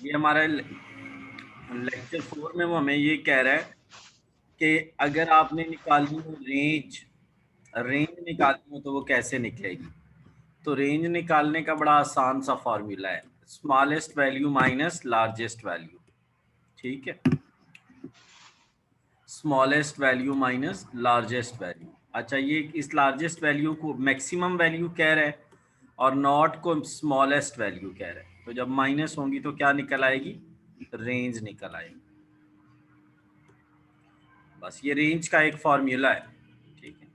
ये हमारा लेक्चर 4 में वो हमें ये कह रहा है कि अगर आपने निकालनी हो रेंज, रेंज निकालनी हो तो वो कैसे निकलेगी। तो रेंज निकालने का बड़ा आसान सा फॉर्मूला है, smallest value minus largest value. ठीक है, smallest value minus largest value. अच्छा, ये इस लार्जेस्ट वैल्यू को मैक्सिमम वैल्यू कह रहा है और नॉट को स्मॉलेस्ट वैल्यू कह रहा है। तो जब माइनस होंगी तो क्या निकल आएगी, रेंज निकल आएगी। बस ये रेंज का एक फॉर्मूला है। ठीक है,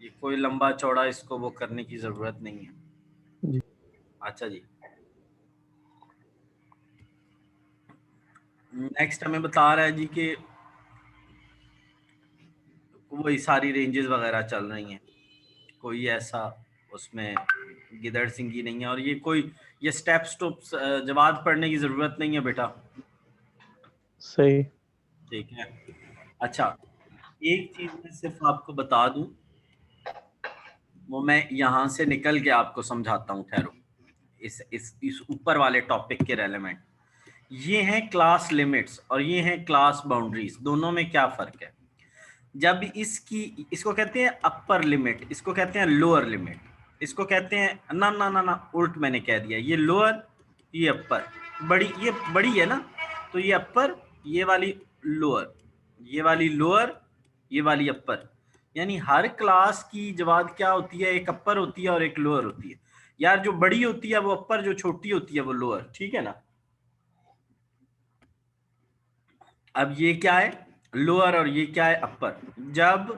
ये कोई लंबा चौड़ा इसको वो करने की जरूरत नहीं है जी। अच्छा जी, नेक्स्ट हमें बता रहा है जी कि वही सारी रेंजेस वगैरह चल रही हैं, कोई ऐसा उसमें गिदड़ सिंगी नहीं है। और ये कोई ये स्टेप्स तो जवाब पढ़ने की जरूरत नहीं है बेटा। सही। ठीक है, अच्छा एक चीज मैं सिर्फ आपको बता दूं, वो मैं यहाँ से निकल के आपको समझाता हूँ, ठहरो। इस ऊपर वाले टॉपिक के रेलेवेंट ये हैं क्लास लिमिट्स और ये हैं क्लास बाउंड्रीज, दोनों में क्या फर्क है। जब इसको कहते हैं अपर लिमिट, इसको कहते हैं लोअर लिमिट, इसको कहते हैं ना ना ना ना उल्ट मैंने कह दिया, ये लोअर ये अपर, ये बड़ी है ना, तो ये अपर, ये वाली लोअर, ये वाली लोअर, ये वाली अपर। यानी हर क्लास की जवाब क्या होती है, एक अपर होती है और एक लोअर होती है। यार जो बड़ी होती है वो अपर, जो छोटी होती है वो लोअर। ठीक है ना। अब ये क्या है लोअर और ये क्या है अपर। जब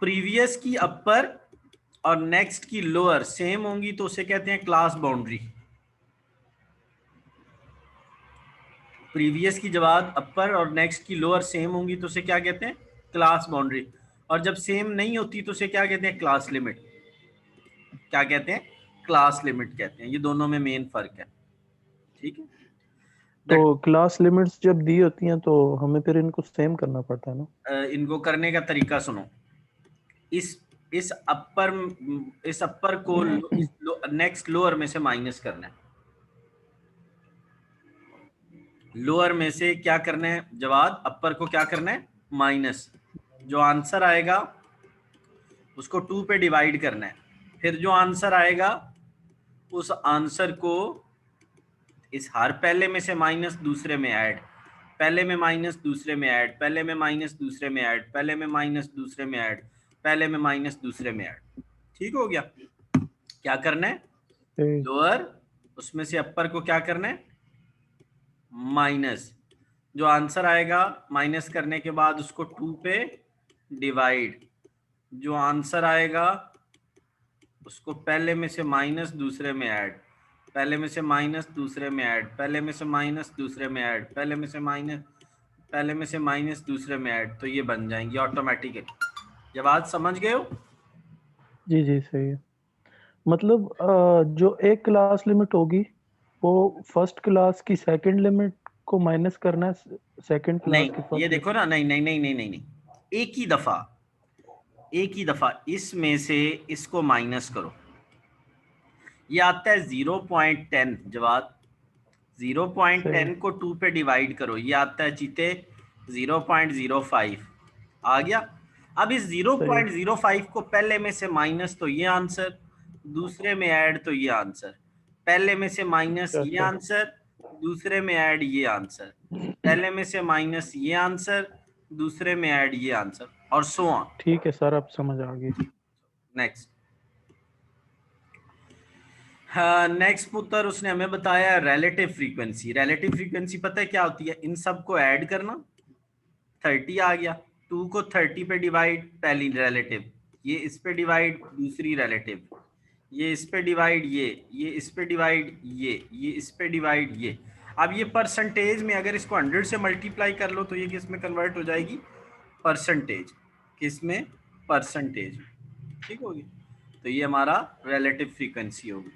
प्रीवियस की अपर और नेक्स्ट की लोअर सेम होंगी तो उसे कहते हैं क्लास बाउंड्री। प्रीवियस की जवाब अपर और नेक्स्ट की लोअर सेम होंगी तो उसे क्या कहते हैं, क्लास बाउंड्री। और जब सेम नहीं होती तो उसे क्या कहते हैं, क्लास लिमिट। क्या कहते हैं, क्लास लिमिट कहते हैं। ये दोनों में मेन फर्क है। ठीक है, तो दैट क्लास लिमिट्स जब दी होती हैं तो हमें फिर इनको सेम करना पड़ता है ना। इनको करने का तरीका सुनो। इस इस अपर इस अपर को नेक्स्ट लोअर में से माइनस करना है। लोअर में से क्या करना है, जवाब अपर को क्या करना है, माइनस। जो आंसर आएगा उसको 2 पे डिवाइड करना है। फिर जो आंसर आएगा उस आंसर को इस हर पहले में से माइनस दूसरे में ऐड, पहले में माइनस दूसरे में ऐड, पहले में माइनस दूसरे में ऐड, पहले में माइनस दूसरे में ऐड, पहले में माइनस दूसरे में ऐड। ठीक हो गया। क्या करना है, सही। लोअर उसमें से अपर को क्या करना है, माइनस। जो आंसर आएगा माइनस करने के बाद उसको 2 पे डिवाइड। जो आंसर आएगा उसको पहले में से माइनस दूसरे में ऐड, पहले में से माइनस दूसरे में ऐड, पहले में से माइनस दूसरे में ऐड, पहले में से माइनस, पहले में से माइनस दूसरे में ऐड। तो ये बन जाएंगे ऑटोमेटिकली। जब आज समझ गए हो। जी जी सही है। मतलब जो एक क्लास लिमिट होगी वो फर्स्ट क्लास की सेकंड लिमिट को माइनस करना है सेकंड क्लास नहीं की ये फर्स्ट देखो लिमिट। ना, नहीं नहीं नहीं नहीं नहीं नहीं, एक ही दफा, एक ही दफा इसमें से इसको माइनस करो। ये आता है 0.10 जवाब। 0.10 सही। को 2 पे डिवाइड करो, ये आता है चीते 0.05। आ गया। अब इस सही। 0.05 को पहले में से माइनस तो ये आंसर, दूसरे में ऐड तो ये आंसर, पहले में से माइनस अच्छा ये अच्छा। आंसर, दूसरे में ऐड ये आंसर, पहले में से माइनस ये आंसर, दूसरे में ऐड ये आंसर, और सो ऑन। ठीक है सर, अब समझ आ गई। नेक्स्ट। हाँ नेक्स्ट पुत्र उसने हमें बताया रिलेटिव फ्रीक्वेंसी। रिलेटिव फ्रीक्वेंसी पता है क्या होती है, इन सब को ऐड करना। 30 आ गया, 2 को 30 पे डिवाइड, पहली रिलेटिव, ये इस पे डिवाइड दूसरी रिलेटिव, ये इस पे डिवाइड, ये इस पे डिवाइड, ये इस पे डिवाइड, ये। अब ये परसेंटेज में अगर इसको 100 से मल्टीप्लाई कर लो तो ये किस में कन्वर्ट हो जाएगी, परसेंटेज। किस में, परसेंटेज। ठीक होगी। तो ये हमारा रिलेटिव फ्रीक्वेंसी होगी।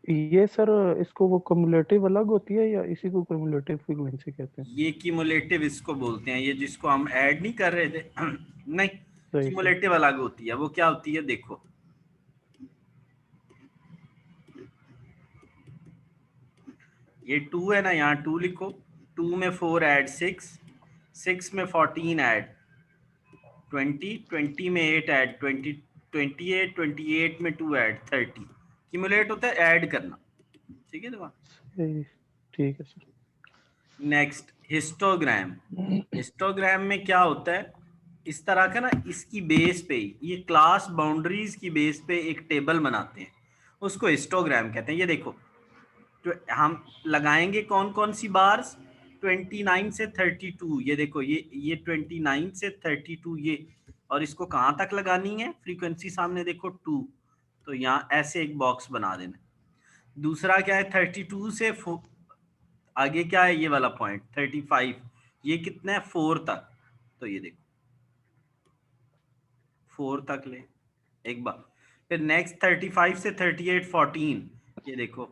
ये सर इसको वो कम्युलेटिव अलग होती है या इसी को कम्युलेटिव फ्रीक्वेंसी कहते हैं। ये क्यूमुलेटिव इसको बोलते हैं, ये जिसको हम ऐड नहीं कर रहे थे नहीं, सही सही। क्यूमुलेटिव अलग होती है। वो क्या होती है देखो, ये 2 है ना, यहाँ 2 लिखो, 2 में 4 ऐड 6, 6 में 14 ऐड 20, 20 में 8 ऐड 20, 28, 28 में 2 ऐड 30। क्यूमुलेट होता है ऐड करना, ठीक है जवाब। सही, ठीक है सर। Next histogram. हिस्टोग्राम में क्या होता है, इस तरह का ना, इसकी बेस पे ये क्लास बाउंड्रीज की बेस पे एक टेबल बनाते हैं, उसको हिस्टोग्राम कहते हैं। ये देखो, तो हम लगाएंगे कौन कौन सी बार्स, 29 से 32, ये देखो, ये 29 से 32 ये, और इसको कहाँ तक लगानी है, फ्रीक्वेंसी सामने देखो 2, तो यहाँ ऐसे एक बॉक्स बना देना। दूसरा क्या है, 32 से आगे क्या है, ये वाला पॉइंट 35, ये कितना है 4 तक, तो ये देखो 4 तक ले एक बार। फिर नेक्स्ट 35 से 38 14, ये देखो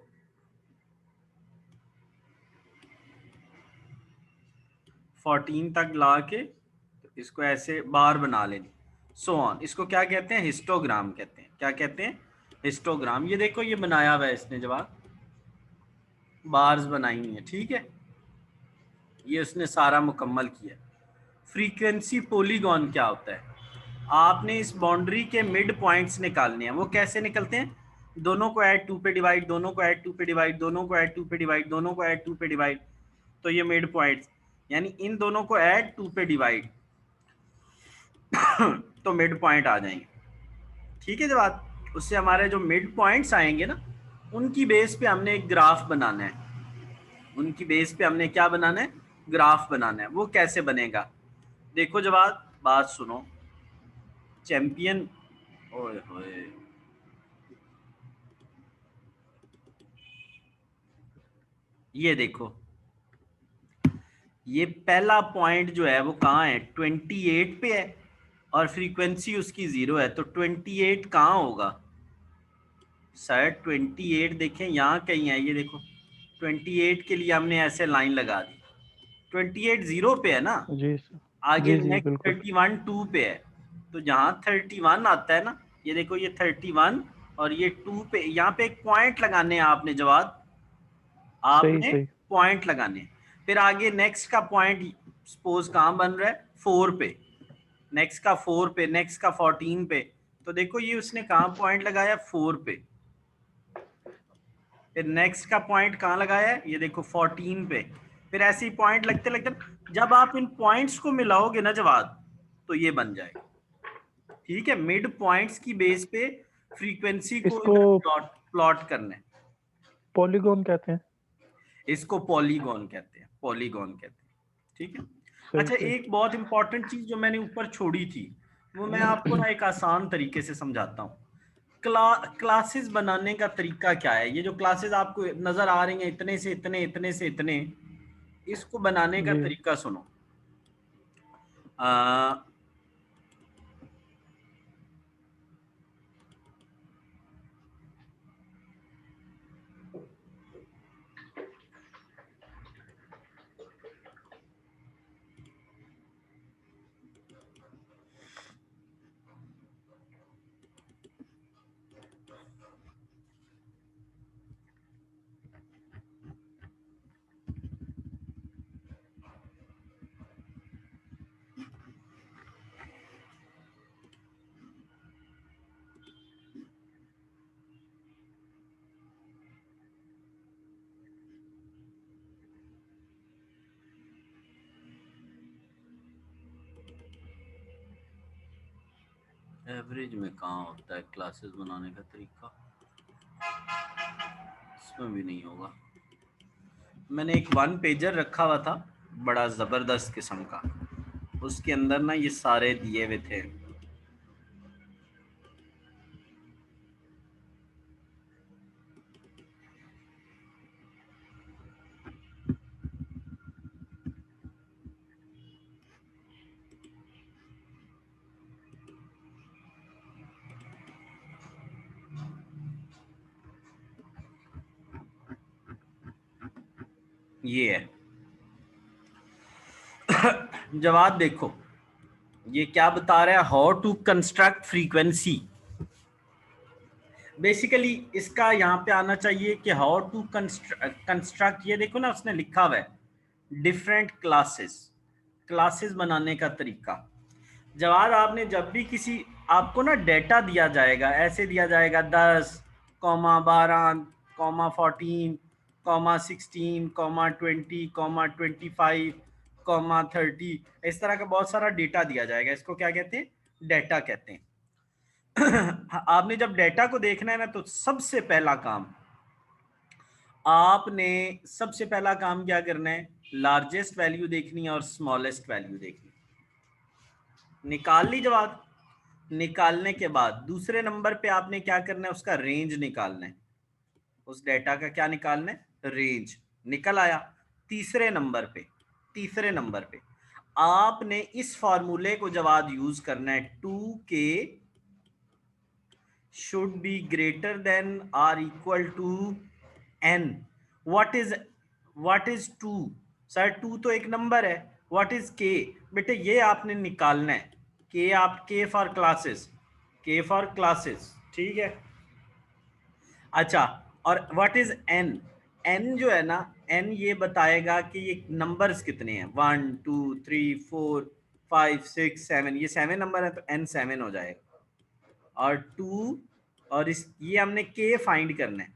14 तक ला के इसको ऐसे बार बना लेनी, सो ऑन। इसको क्या कहते हैं, हिस्टोग्राम कहते हैं। क्या कहते हैं, हिस्टोग्राम। ये देखो ये बनाया हुआ है इसने, जवाब बार्स बनाई हुई है, ठीक है, ये उसने सारा मुकम्मल किया। फ्रीक्वेंसी पॉलीगॉन क्या होता है, आपने इस बाउंड्री के मिड पॉइंट्स निकालने हैं। वो कैसे निकलते हैं, दोनों को ऐड 2 पे डिवाइड, दोनों को ऐड 2 पे डिवाइड, दोनों को ऐड 2 पे डिवाइड, दोनों को ऐड 2 पे डिवाइड, तो ये मिड पॉइंट्स, यानी इन दोनों को ऐड 2 पे डिवाइड तो मिड पॉइंट आ जाएंगे, ठीक है जवाब। उससे हमारे जो मिड पॉइंट्स आएंगे ना, उनकी बेस पे हमने एक ग्राफ बनाना है, उनकी बेस पे हमने क्या बनाना है, ग्राफ बनाना है। वो कैसे बनेगा, देखो जवाब, बात सुनो, चैंपियन, ओए होए, ये देखो, ये पहला पॉइंट जो है वो कहाँ है, 28 पे है, और फ्रीक्वेंसी उसकी 0 है, तो 28 कहाँ होगा सर, 28 देखें यहाँ कहीं है, ये देखो 28 के लिए हमने ऐसे लाइन लगा दी, 28 0 पे है ना, जी सर, आगे जी जी नेक्स्ट बिल्कुल। 31 2 पे है, तो जहाँ 31 आता है ना, ये देखो ये 31 और ये 2 पे, यहाँ पे एक पॉइंट लगाने हैं आपने, जवाब सही आपने सही। पॉइंट लगाने। फिर आगे नेक्स्ट का पॉइंट सपोज कहाँ बन रहा है, 4 पे, नेक्स्ट का 4 पे, नेक्स्ट का 14 पे, तो देखो ये उसने कहाँ पॉइंट लगाया, 4 पे। फिर नेक्स्ट का पॉइंट कहाँ लगाया है, ये देखो 14 पे। फिर ऐसे ही पॉइंट लगते लगते जब आप इन पॉइंट्स को मिलाओगे ना जवाब, तो ये बन जाएगा, ठीक है। मिड पॉइंट्स की बेस पे फ्रीक्वेंसी को इसको इधर प्लॉट प्लॉट करना है, पॉलीगॉन कहते हैं। इसको पॉलीगॉन कहते हैं, पॉलीगॉन कहते हैं, ठीक है। सही अच्छा, सही। एक बहुत इंपॉर्टेंट चीज जो मैंने ऊपर छोड़ी थी, वो मैं आपको ना एक आसान तरीके से समझाता हूँ। क्लासेस बनाने का तरीका क्या है, ये जो क्लासेस आपको नजर आ रही हैं, इतने से इतने, इतने से इतने, इसको बनाने का जी तरीका सुनो। आ, एवरेज में कहाँ होता है क्लासेस बनाने का तरीका, इसमें भी नहीं होगा। मैंने एक 1 पेजर रखा हुआ था, बड़ा जबरदस्त किस्म का, उसके अंदर ना ये सारे दिए हुए थे। ये है जवाब, देखो ये क्या बता रहा है, how to construct frequency basically इसका यहाँ पे आना चाहिए कि हाउ टू कंस्ट्रक्ट, ये देखो ना उसने लिखा हुआ है डिफरेंट क्लासेस, क्लासेस बनाने का तरीका। जवाब आपने जब भी किसी, आपको ना डेटा दिया जाएगा, ऐसे दिया जाएगा 10, 12, 14, 16, 20, 25, 30, इस तरह का बहुत सारा डेटा दिया जाएगा। इसको क्या कहते हैं? डेटा कहते हैं। आपने जब डेटा को देखना है ना, तो सबसे पहला काम क्या करना है? लार्जेस्ट वैल्यू देखनी है और स्मॉलेस्ट वैल्यू देखनी है। निकाल ली जवाब। निकालने के बाद दूसरे नंबर पे आपने क्या करना है? उसका रेंज निकालना है। उस डेटा का क्या निकालना है? रेंज। निकल आया। तीसरे नंबर पे आपने इस फॉर्मूले को जवाब यूज करना है, 2k should be greater than or equal to n. what is 2? Sir 2 तो एक नंबर है। what is k? बेटे ये आपने निकालना है। k फॉर क्लासेस, ठीक है। अच्छा, और what is n? n जो है ना, n ये बताएगा कि ये नंबर्स कितने हैं। 1 2 3 4 5 6 7, ये 7 नंबर है तो n 7 हो जाएगा। और 2 और इस ये हमने k फाइंड करना है।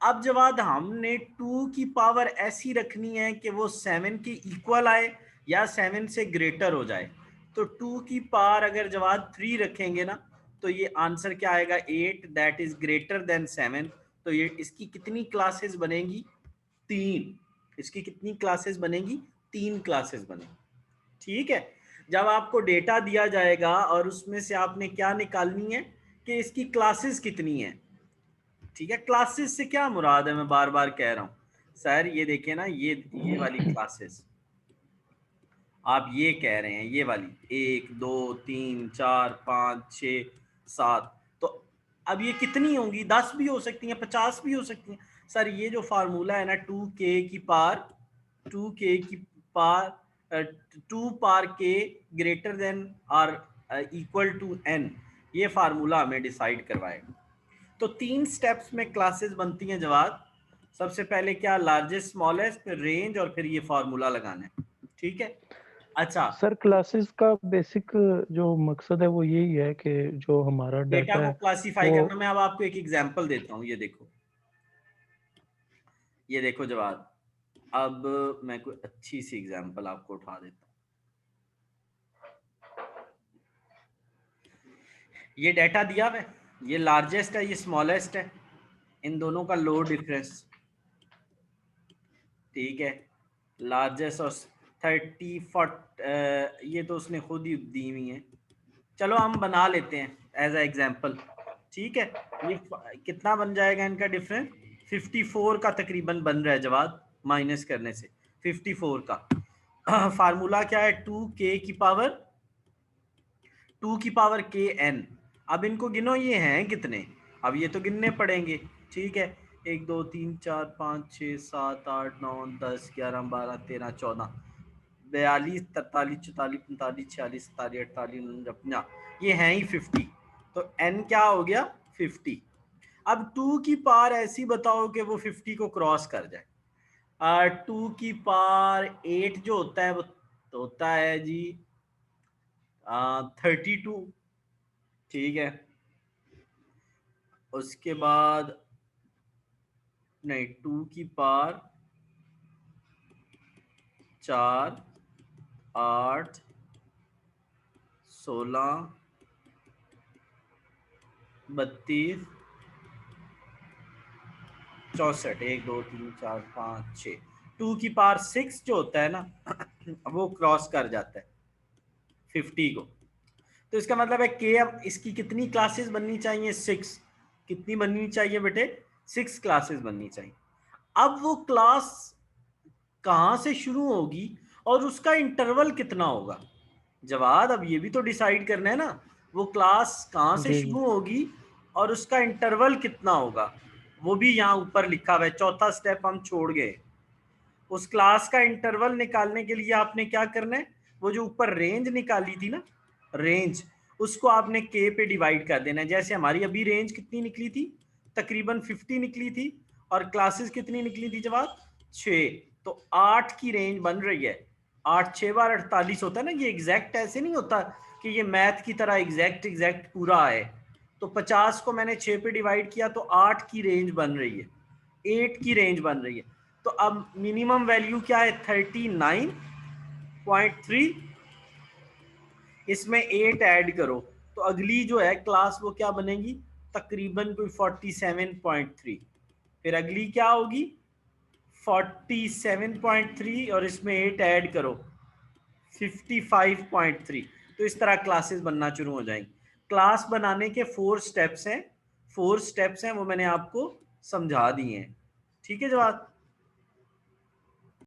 अब जवाब हमने 2 की पावर ऐसी रखनी है कि वो 7 के इक्वल आए या 7 से ग्रेटर हो जाए। तो 2 की पावर अगर जवाब 3 रखेंगे ना, तो ये आंसर क्या आएगा? 8, दैट इज ग्रेटर देन 7। तो ये इसकी कितनी क्लासेस बनेगी? 3। इसकी कितनी क्लासेस बनेगी? 3 क्लासेस बनेगी, ठीक है। जब आपको डेटा दिया जाएगा और उसमें से आपने क्या निकालनी है कि इसकी क्लासेस कितनी है, ठीक है। क्लासेस से क्या मुराद है? मैं बार बार कह रहा हूं सर, ये देखें ना, ये वाली क्लासेस आप ये कह रहे हैं, ये वाली 1 2 3 4 5 6 7, तो अब ये कितनी होंगी? 10 भी हो सकती हैं, 50 भी हो सकती हैं। सर ये जो फार्मूला है ना, 2 पार के ग्रेटर देन और इक्वल टू n, ये फार्मूला हमें डिसाइड करवाएगा। तो 3 स्टेप्स में क्लासेस बनती हैं जवाब। सबसे पहले क्या? लार्जेस्ट, स्मॉलेस्ट, फिर रेंज, और फिर ये फार्मूला लगाना है, ठीक है। अच्छा, सर क्लासेस का बेसिक जो मकसद है वो यही है कि जो हमारा डेटा डाटा को है क्लासिफाई वो करना। मैं अब आपको एक एग्जांपल देता हूँ, ये देखो जवाब। अब मैं कोई अच्छी सी एग्जांपल आपको उठा देता हूँ। ये डेटा दिया है, ये लार्जेस्ट है, ये स्मॉलेस्ट है, इन दोनों का लोड डिफरेंस, ठीक है। लार्जेस्ट और 30 ये तो उसने खुद ही दी हुई है, चलो हम बना लेते हैं एज अ एग्जांपल, ठीक है। ये कितना बन जाएगा इनका डिफरेंस? 54 का तकरीबन बन रहा है जवाब, माइनस करने से 54 का। फार्मूला क्या है? 2 की पावर के एन। अब इनको गिनो, ये हैं कितने? अब ये तो गिनने पड़ेंगे, ठीक है। 1 2 3 4 5 6 7 8 9 10 11 12 13 14 42 43 44 45 46 47 48 49, ये हैं ही 50। तो n क्या हो गया? 50। अब 2 की पावर ऐसी बताओ कि वो 50 को क्रॉस कर जाए। 2 की पावर 8 जो होता है वो होता है जी 32, ठीक है। उसके बाद नहीं, 2 की पावर 4 8 16 32 64 1 2 3 4 5 6, 2 की पावर 6 जो होता है ना वो क्रॉस कर जाता है 50 को। तो इसका मतलब है कि अब इसकी कितनी क्लासेस बननी चाहिए? 6। कितनी बननी चाहिए बेटे? 6 क्लासेस बननी चाहिए। अब वो क्लास कहां से शुरू होगी और उसका इंटरवल कितना होगा? जवाब अब ये भी तो डिसाइड करना है ना, वो क्लास कहां से जी जी शुरू होगी और उसका इंटरवल कितना होगा, वो भी यहाँ ऊपर लिखा हुआ है। चौथा स्टेप हम छोड़ गए। उस क्लास का इंटरवल निकालने के लिए आपने क्या करना है? वो जो ऊपर रेंज निकाली थी ना, रेंज, उसको आपने के पे डिवाइड कर देना है। जैसे हमारी अभी रेंज कितनी निकली थी? तकरीबन 50 निकली थी और क्लासेस कितनी निकली थी जवाब 6, तो 8 की रेंज बन रही है। 8 6 बार 48 होता है ना, ये एग्जैक्ट ऐसे नहीं होता कि ये मैथ की तरह एग्जैक्ट पूरा आए। तो 50 को मैंने 6 पे डिवाइड किया तो 8 की रेंज बन रही है, 8 की रेंज बन रही है। तो अब मिनिमम वैल्यू क्या है 39.3, इसमें 8 ऐड करो तो अगली जो है क्लास वो क्या बनेगी तकरीबन कोई 47.3। फिर अगली क्या होगी 47.3 और इसमें 8 ऐड करो 55.3। तो इस तरह क्लासेस बनना शुरू हो जाएंगी। क्लास बनाने के 4 स्टेप्स हैं, 4 स्टेप्स हैं, वो मैंने आपको समझा दिए हैं। ठीक है जवाब।